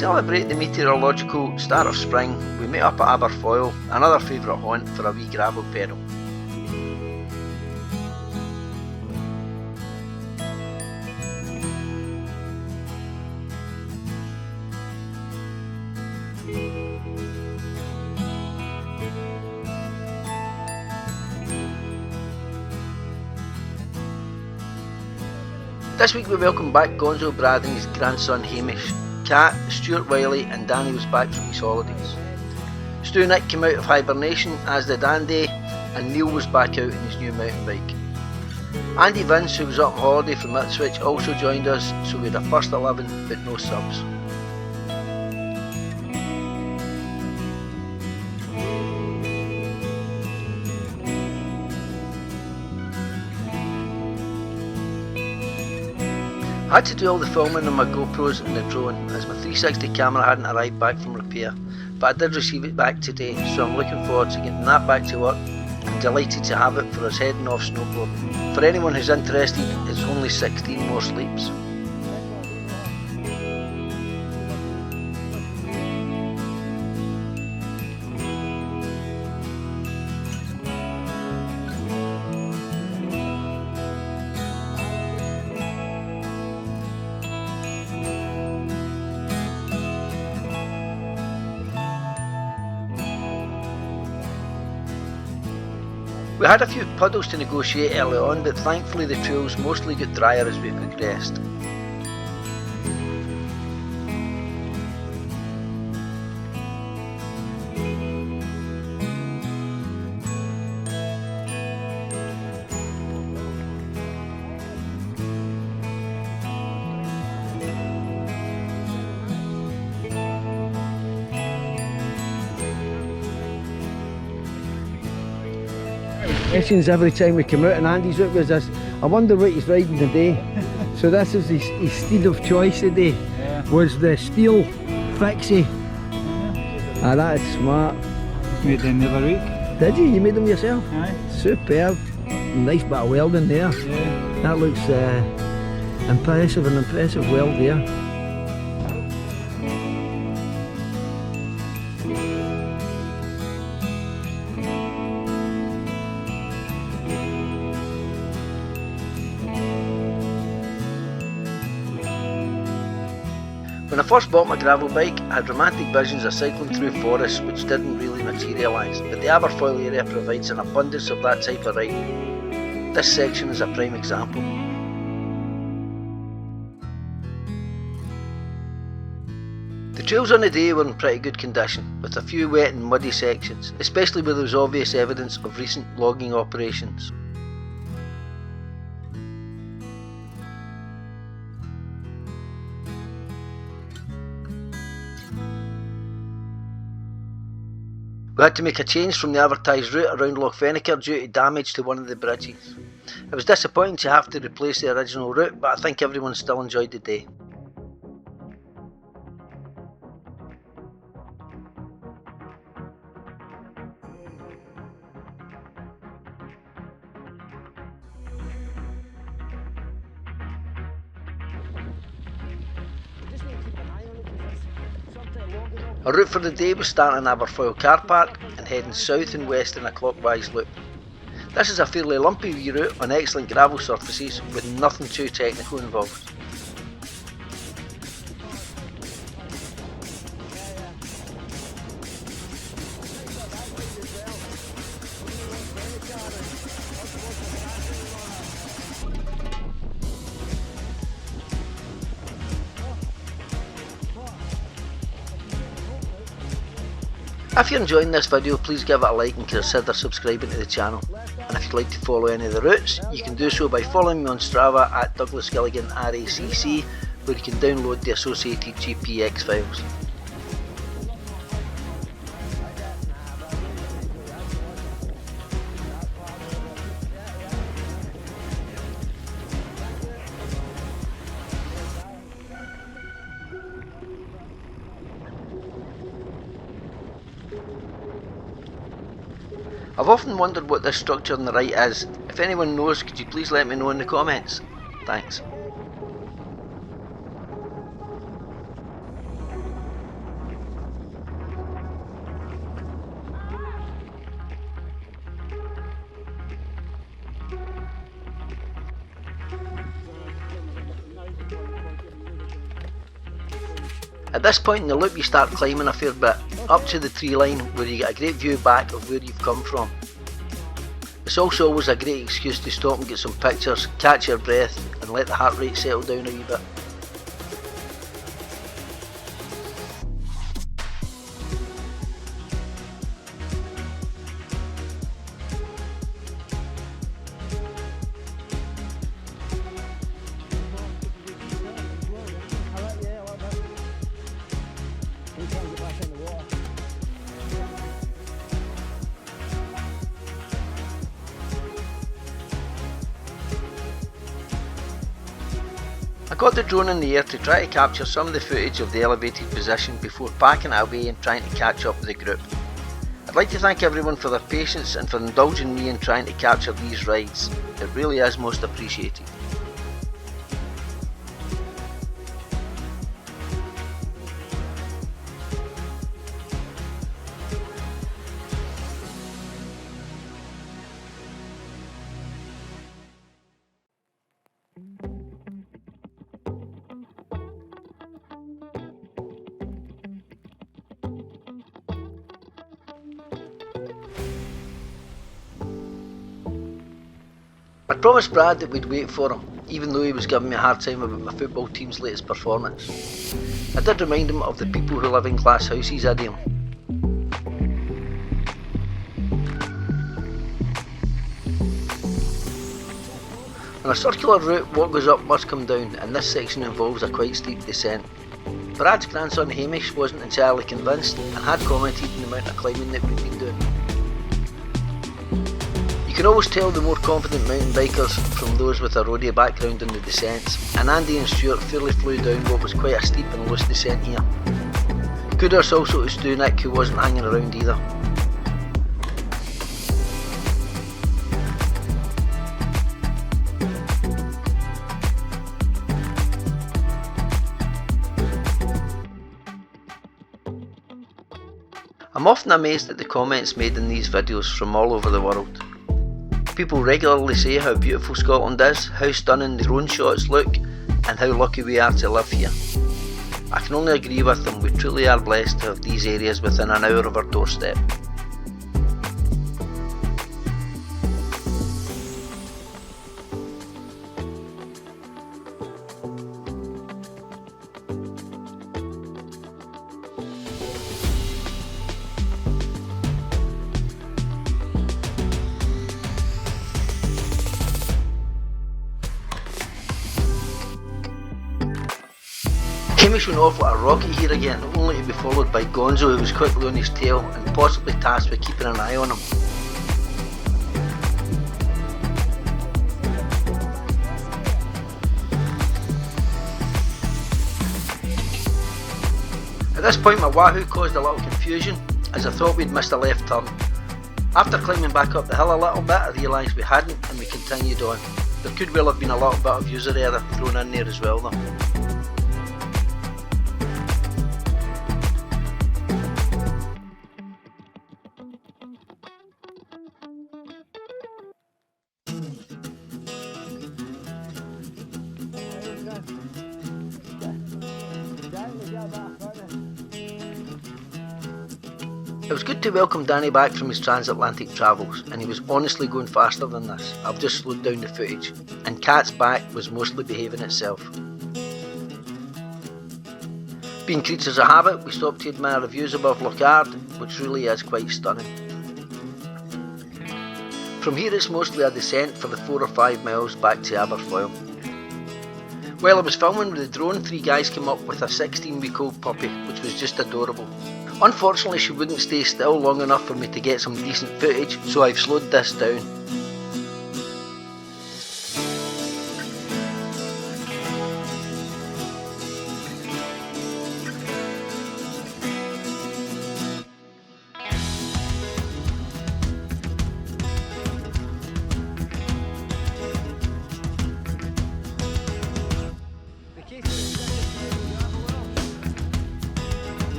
celebrate the meteorological start of spring, we met up at Aberfoyle, another favourite haunt, for a wee gravel pedal. This week we welcome back Gonzo Brad and his grandson Hamish, Kat, Stuart Wiley and Danny was back from his holidays. Stu Nick came out of hibernation, as did Andy, and Neil was back out in his new mountain bike. Andy Vince, who was up on holiday from Ipswich, also joined us, so we had a first 11 but no subs. I had to do all the filming on my GoPros and the drone, as my 360 camera hadn't arrived back from repair, but I did receive it back today, so I'm looking forward to getting that back to work and delighted to have it for us heading off snowboarding. For anyone who's interested, it's only 16 more sleeps. We had a few puddles to negotiate early on, but thankfully the trails mostly got drier as we progressed. Questions every time we come out, and Andy's out with this. I wonder what he's riding today. So this is his steed of choice today. Yeah. Was the steel fixie. Ah, that is smart. Made them the other week. Did you? You made them yourself? Aye. Superb. Nice bit of welding there. Yeah. That looks impressive, an impressive weld there. When I first bought my gravel bike, I had romantic visions of cycling through forests which didn't really materialise, but the Aberfoyle area provides an abundance of that type of riding. This section is a prime example. The trails on the day were in pretty good condition, with a few wet and muddy sections, especially where there was obvious evidence of recent logging operations. We had to make a change from the advertised route around Loch Fennecker due to damage to one of the bridges. It was disappointing to have to replace the original route, but I think everyone still enjoyed the day. Our route for the day was starting in Aberfoyle car park and heading south and west in a clockwise loop. This is a fairly lumpy wee route on excellent gravel surfaces with nothing too technical involved. If you're enjoying this video, please give it a like and consider subscribing to the channel. And if you'd like to follow any of the routes, you can do so by following me on Strava at Douglas Gilligan RACC, where you can download the associated GPX files. I've often wondered what this structure on the right is. If anyone knows, could you please let me know in the comments? Thanks. At this point in the loop you start climbing a fair bit, up to the tree line where you get a great view back of where you've come from. It's also always a great excuse to stop and get some pictures, catch your breath and let the heart rate settle down a wee bit. I got the drone in the air to try to capture some of the footage of the elevated position before packing it away and trying to catch up with the group. I'd like to thank everyone for their patience and for indulging me in trying to capture these rides. It really is most appreciated. I promised Brad that we'd wait for him, even though he was giving me a hard time about my football team's latest performance. I did remind him of the people who live in glass houses idiom. On a circular route, what goes up must come down, and this section involves a quite steep descent. Brad's grandson Hamish wasn't entirely convinced and had commented on the amount of climbing that we'd been doing. You can always tell the more confident mountain bikers from those with a roadie background in the descents, and Andy and Stuart fairly flew down what was quite a steep and loose descent here. Kudos also to Scenic, who wasn't hanging around either. I'm often amazed at the comments made in these videos from all over the world. People regularly say how beautiful Scotland is, how stunning the drone shots look, and how lucky we are to live here. I can only agree with them, we truly are blessed to have these areas within an hour of our doorstep. Hamish went off like a rocket here again, only to be followed by Gonzo, who was quickly on his tail and possibly tasked with keeping an eye on him. At this point my Wahoo caused a little confusion as I thought we'd missed a left turn. After climbing back up the hill a little bit I realised we hadn't and we continued on. There could well have been a little bit of user error thrown in there as well though. It was good to welcome Danny back from his transatlantic travels, and he was honestly going faster than this. I've just slowed down the footage, and Kat's back was mostly behaving itself. Being creatures of habit, we stopped to admire the views above Lochard, which really is quite stunning. From here it's mostly a descent for the 4 or 5 miles back to Aberfoyle. While I was filming with the drone, 3 guys came up with a 16-week-old puppy, which was just adorable. Unfortunately she wouldn't stay still long enough for me to get some decent footage, so I've slowed this down.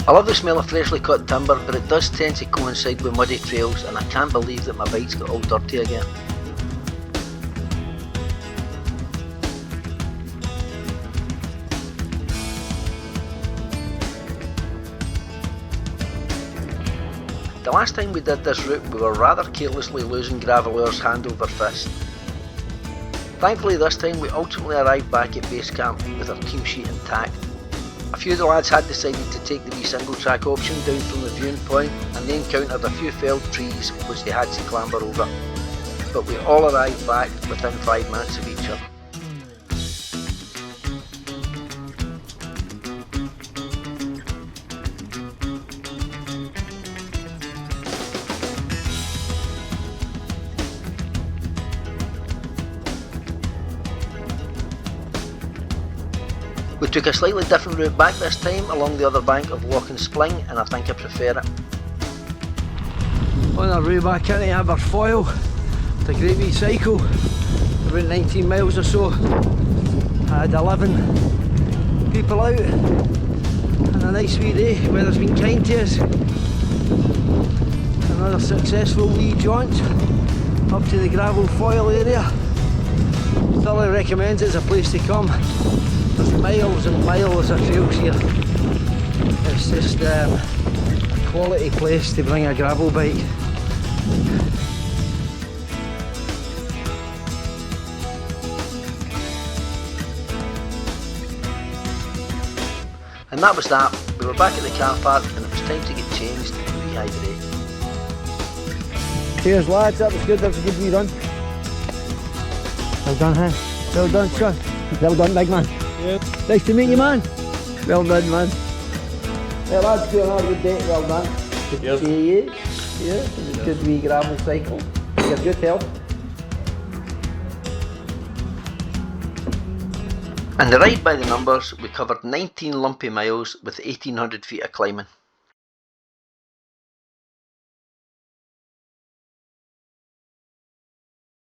I love the smell of freshly cut timber, but it does tend to coincide with muddy trails and I can't believe that my bike's got all dirty again. The last time we did this route we were rather carelessly losing gravelleurs hand over fist. Thankfully this time we ultimately arrived back at base camp with our team sheet intact. A few of the lads had decided to take the wee single track option down from the viewing point and they encountered a few felled trees which they had to clamber over. But we all arrived back within 5 minutes of each other. We took a slightly different route back this time along the other bank of Loch and Spling, and I think I prefer it. On our way back into Aberfoyle, it's a great wee cycle, about 19 miles or so. I had 11 people out and a nice wee day, weather's been kind to us. Another successful wee jaunt up to the Aberfoyle area. Thoroughly recommend it as a place to come. There's miles and miles of trails here. It's just a quality place to bring a gravel bike. And that was that. We were back at the car park and it was time to get changed and rehydrate. Cheers lads, that was good, that was a good wee run. Well done, huh? Well done, son. Well done, big man. Yep. Nice to meet you, man. Well done, man. Well, lads, doing another good day. Well done. Good to see you. Yeah, it was a good wee gravel cycle. You have good health. And the ride by the numbers, we covered 19 lumpy miles with 1800 feet of climbing.